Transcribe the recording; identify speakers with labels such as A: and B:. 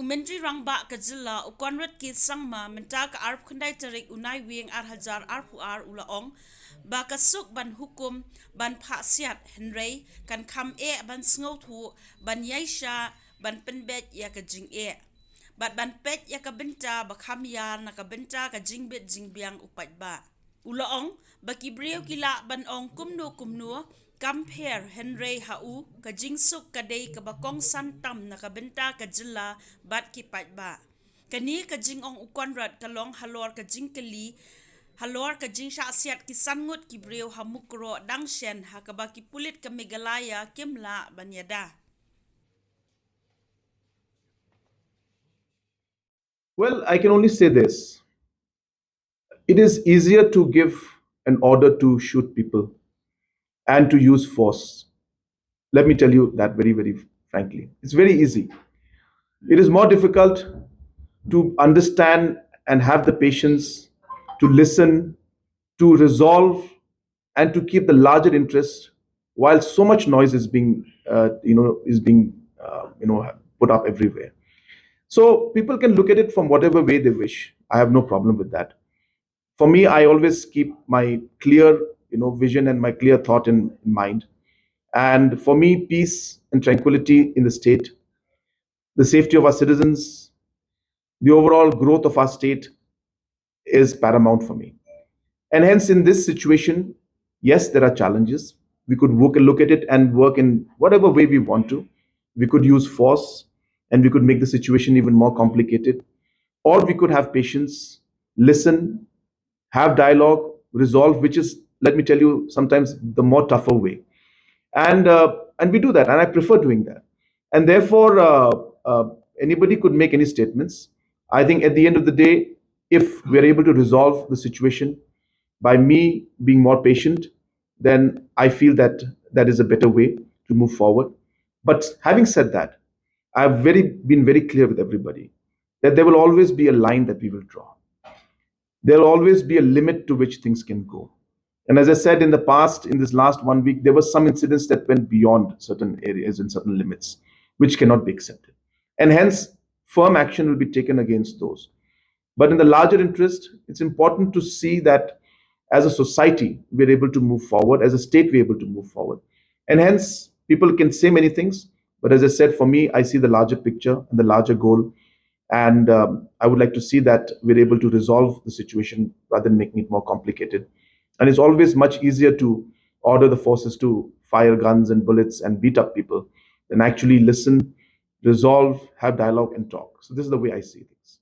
A: Umentri rangba kazilla ukonrat ki sangma mentaka arp kundai tarik unai wing hajar arpu ulaong baka suk ban hukum ban Phah Siat Hynrei kan Kham ban Sngewthuh ban Iaishah ban penbet ya ka jing bat ban pet ya ka benta ba kham yar na ka benta ka jingbet jingbiang upat ba ulaong baki breu kila ban ong kumnu Compare Hynrei hau ka jingsuk ka dei ka bakong santam na ka benta ka jilla bat ki pat ba kani ka jing ong ukonrat ka long halor ka jingkeli halor ka jing sha siat ki sangut ki breu hamukro dangshen ha ka baki pulit ka megalaya kimla banyada.
B: Well, I can only say this. It is easier to give an order to shoot people and to use force. Let me tell you that very, very frankly. It's very easy. It is more difficult to understand and have the patience to listen, to resolve, and to keep the larger interest while so much noise is being, put up everywhere. So people can look at it from whatever way they wish. I have no problem with that. For me, I always keep my clear, vision and my clear thought in mind. And for me, peace and tranquility in the state, the safety of our citizens, the overall growth of our state is paramount for me. And hence, in this situation, yes, there are challenges. We could look at it and work in whatever way we want to. We could use force and we could make the situation even more complicated. Or we could have patience, listen, have dialogue, resolve, which is, let me tell you, sometimes the more tougher way. And we do that, and I prefer doing that. And therefore, uh, anybody could make any statements. I think at the end of the day, if we are able to resolve the situation by me being more patient, then I feel that that is a better way to move forward. But having said that, I've been very clear with everybody that there will always be a line that we will draw. There'll always be a limit to which things can go. And as I said in the past, in this last 1 week, there were some incidents that went beyond certain areas and certain limits, which cannot be accepted. And hence, firm action will be taken against those. But in the larger interest, it's important to see that as a society, we're able to move forward, as a state, we're able to move forward. And hence, people can say many things, but as I said, for me, I see the larger picture and the larger goal. And I would like to see that we're able to resolve the situation rather than making it more complicated. And it's always much easier to order the forces to fire guns and bullets and beat up people than actually listen, resolve, have dialogue, and talk. So this is the way I see things.